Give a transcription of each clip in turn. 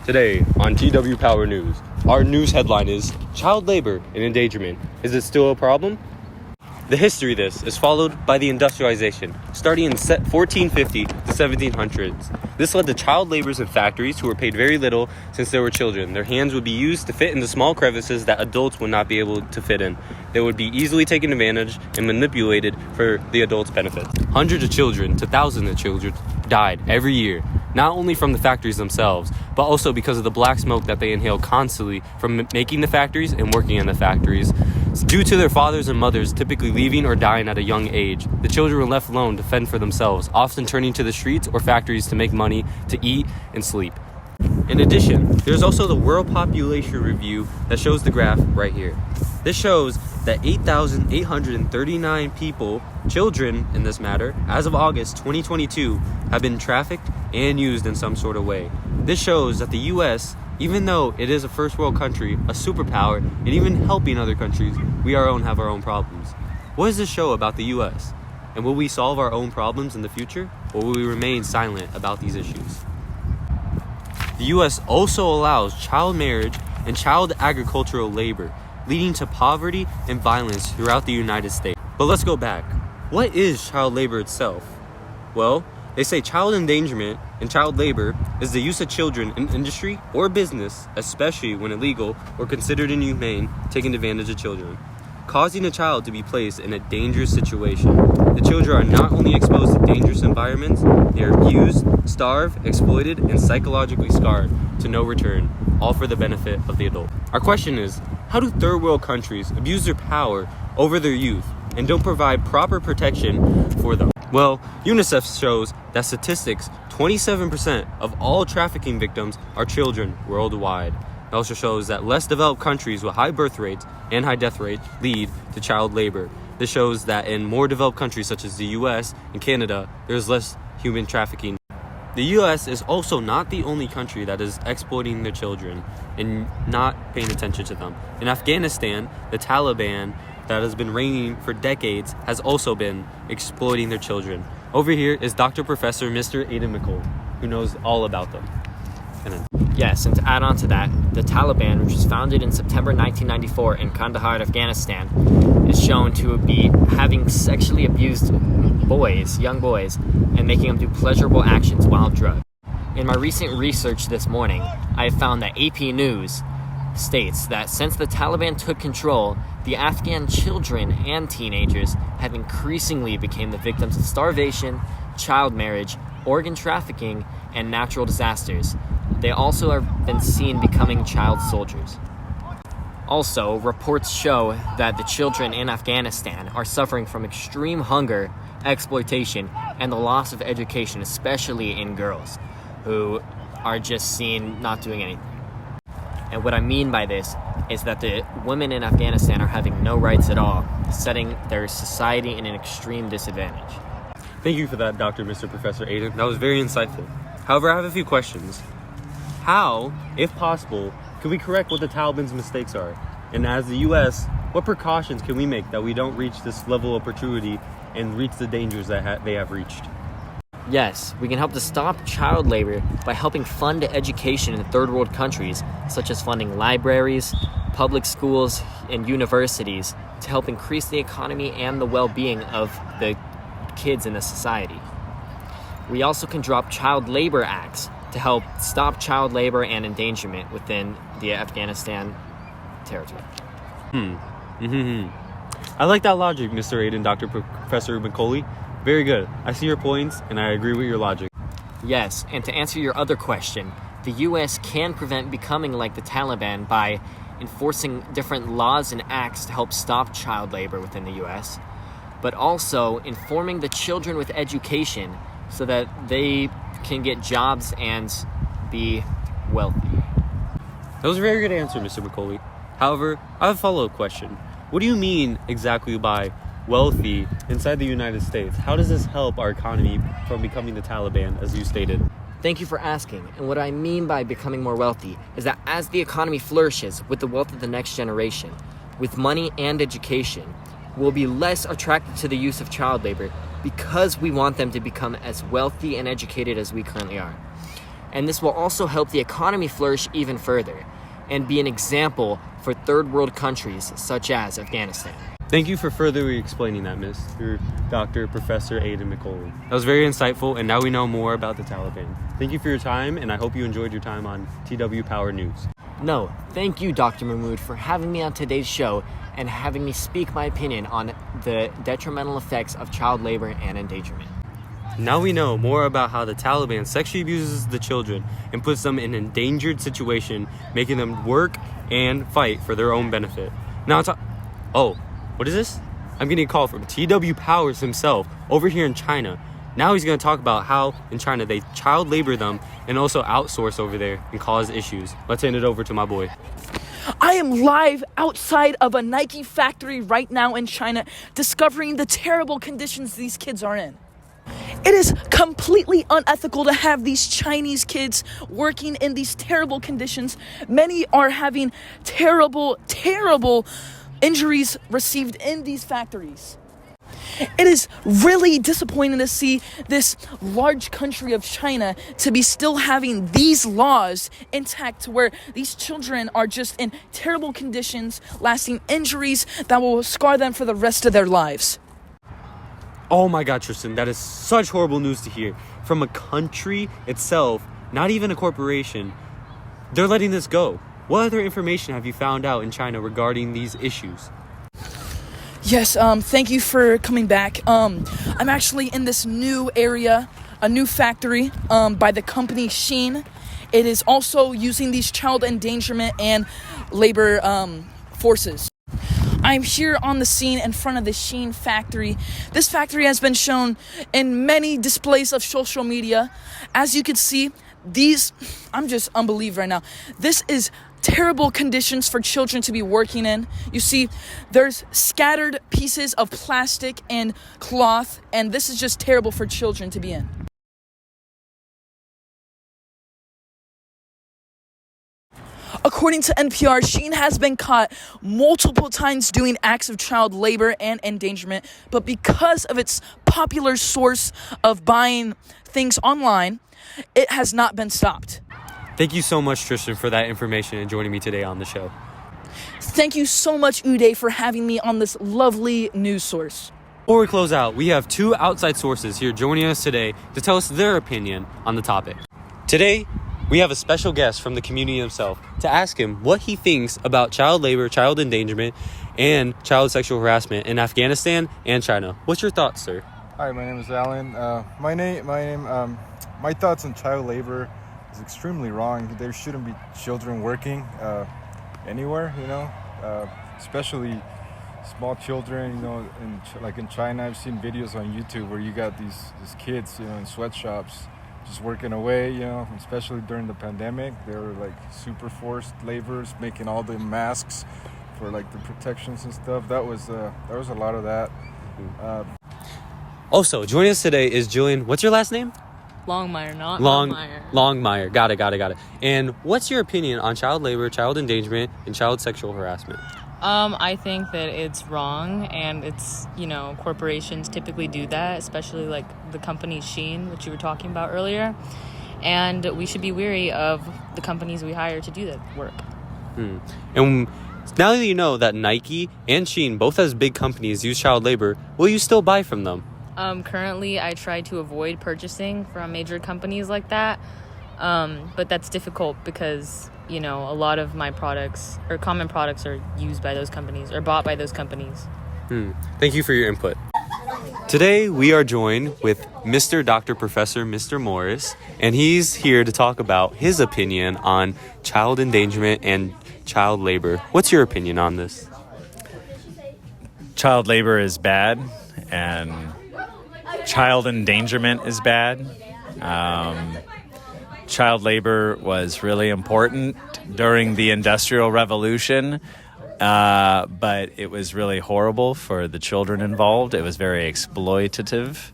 Today on TW Power News, our news headline is Child Labor and Endangerment. Is it still a problem? The history of this is followed by the industrialization, starting in 1450 to 1700s. This led to child laborers in factories who were paid very little since they were children. Their hands would be used to fit into small crevices that adults would not be able to fit in. They would be easily taken advantage and manipulated for the adults' benefits. Hundreds of children to thousands of children died every year, not only from the factories themselves, but also because of the black smoke that they inhaled constantly from making the factories and working in the factories. Due to their fathers and mothers typically leaving or dying at a young age, the children were left alone to fend for themselves, often turning to the streets or factories to make money to eat and sleep. In addition, there's also the World Population Review that shows the graph right here. This shows that 8,839 people, children in this matter, as of August 2022, have been trafficked and used in some sort of way. This shows that the U.S., even though it is a first world country, a superpower, and even helping other countries, we have our own problems. What does this show about the U.S.? And will we solve our own problems in the future, or will we remain silent about these issues? The U.S. also allows child marriage and child agricultural labor, leading to poverty and violence throughout the United States. But let's go back. What is child labor itself? Well, they say child endangerment and child labor is the use of children in industry or business, especially when illegal or considered inhumane, taking advantage of children, causing a child to be placed in a dangerous situation. The children are not only exposed to dangerous environments, they are abused, starved, exploited, and psychologically scarred to no return, all for the benefit of the adult. Our question is, how do third world countries abuse their power over their youth and don't provide proper protection for them? Well, UNICEF shows that statistics, 27% of all trafficking victims are children worldwide. It also shows that less developed countries with high birth rates and high death rates lead to child labor. This shows that in more developed countries such as the US and Canada, there's less human trafficking. The US is also not the only country that is exploiting their children and not paying attention to them. In Afghanistan, the Taliban that has been reigning for decades has also been exploiting their children. Over here is Dr. Professor Mr. Aidan McColl, who knows all about them. Yes, and to add on to that, the Taliban, which was founded in September 1994 in Kandahar, Afghanistan, is shown to be having sexually abused young boys, and making them do pleasurable actions while drugged. In my recent research this morning, I have found that AP News states that since the Taliban took control, the Afghan children and teenagers have increasingly become the victims of starvation, child marriage, organ trafficking, and natural disasters. They also have been seen becoming child soldiers. Also, reports show that the children in Afghanistan are suffering from extreme hunger, exploitation, and the loss of education, especially in girls, who are just seen not doing anything. And what I mean by this is that the women in Afghanistan are having no rights at all, setting their society in an extreme disadvantage. Thank you for that, Mr. Professor Aidan. That was very insightful. However, I have a few questions. How, if possible, can we correct what the Taliban's mistakes are? And as the U.S., what precautions can we make that we don't reach this level of opportunity and reach the dangers that they have reached? Yes, we can help to stop child labor by helping fund education in third world countries, such as funding libraries, public schools, and universities to help increase the economy and the well-being of the kids in the society. We also can drop child labor acts to help stop child labor and endangerment within the Afghanistan territory. I like that logic, Mr. Aidan, Dr. Professor McCauley. Very good. I see your points, and I agree with your logic. Yes, and to answer your other question, the U.S. can prevent becoming like the Taliban by enforcing different laws and acts to help stop child labor within the U.S., but also informing the children with education so that they can get jobs and be wealthy. That was a very good answer, Mr. McCauley. However, I have a follow-up question. What do you mean exactly by wealthy inside the United States? How does this help our economy from becoming the Taliban, as you stated? Thank you for asking. And what I mean by becoming more wealthy is that as the economy flourishes with the wealth of the next generation, with money and education, we'll be less attracted to the use of child labor because we want them to become as wealthy and educated as we currently are. And this will also help the economy flourish even further and be an example for third world countries such as Afghanistan. Thank you for further explaining that, Mr. Dr. Professor Aidan McCollum. That was very insightful, and now we know more about the Taliban. Thank you for your time, and I hope you enjoyed your time on TW Power News. No, thank you, Dr. Mahmood, for having me on today's show and having me speak my opinion on the detrimental effects of child labor and endangerment. Now we know more about how the Taliban sexually abuses the children and puts them in an endangered situation, making them work and fight for their own benefit. Now what is this? I'm getting a call from TW Powers himself over here in China. Now he's going to talk about how in China they child labor them and also outsource over there and cause issues. Let's hand it over to my boy. I am live outside of a Nike factory right now in China, discovering the terrible conditions these kids are in. It is completely unethical to have these Chinese kids working in these terrible conditions. Many are having terrible injuries received in these factories. It is really disappointing to see this large country of China to be still having these laws intact, to where these children are just in terrible conditions, lasting injuries that will scar them for the rest of their lives. Oh my God, Tristan, that is such horrible news to hear. From a country itself, not even a corporation, they're letting this go. What other information have you found out in China regarding these issues? Yes, thank you for coming back. I'm actually in this new area, a new factory by the company Shein. It is also using these child endangerment and labor forces. I'm here on the scene in front of the Shein factory. This factory has been shown in many displays of social media. As you can see, I'm just unbelieved right now. This is terrible conditions for children to be working in. You see, there's scattered pieces of plastic and cloth, and this is just terrible for children to be in. According to NPR, Shein has been caught multiple times doing acts of child labor and endangerment, but because of its popular source of buying things online, it has not been stopped. Thank you so much, Tristan, for that information and joining me today on the show. Thank you so much, Uday, for having me on this lovely news source. Before we close out, we have two outside sources here joining us today to tell us their opinion on the topic. Today, we have a special guest from the community himself to ask him what he thinks about child labor, child endangerment, and child sexual harassment in Afghanistan and China. What's your thoughts, sir? Hi, my name is Alan. My thoughts on child labor is extremely wrong. There shouldn't be children working anywhere, especially small children, in China. I've seen videos on YouTube where you got these kids, in sweatshops just working away, especially during the pandemic. They were like super forced laborers, making all the masks for like the protections and stuff. There was a lot of that. Also, joining us today is Jillian. What's your last name? Longmire, not Longmire. Longmire. Got it. And what's your opinion on child labor, child endangerment, and child sexual harassment? I think that it's wrong, and it's, corporations typically do that, especially like the company Shein, which you were talking about earlier. And we should be wary of the companies we hire to do that work. And now that you know that Nike and Shein, both as big companies, use child labor, will you still buy from them? Currently, I try to avoid purchasing from major companies like that, but that's difficult because, a lot of my products or common products are used by those companies or bought by those companies. Thank you for your input. Today, we are joined with Mr. Dr. Professor Mr. Morris, and he's here to talk about his opinion on child endangerment and child labor. What's your opinion on this? Child labor is bad, and child endangerment is bad. Child labor was really important during the Industrial Revolution, but it was really horrible for the children involved. It was very exploitative,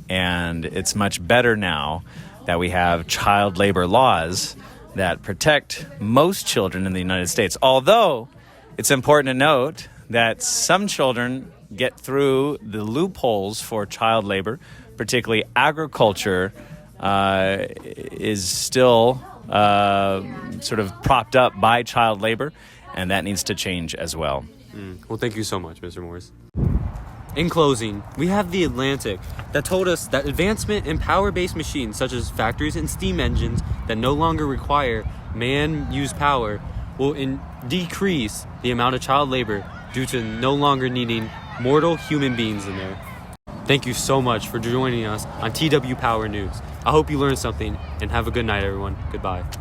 and it's much better now that we have child labor laws that protect most children in the United States. Although it's important to note that some children get through the loopholes for child labor, particularly agriculture is still sort of propped up by child labor, and that needs to change as well. Well, thank you so much, Mr. Morris. In closing, we have The Atlantic that told us that advancement in power-based machines such as factories and steam engines that no longer require man-used power will decrease the amount of child labor due to no longer needing mortal human beings in there. Thank you so much for joining us on TW Power News. I hope you learned something, and have a good night, everyone. Goodbye.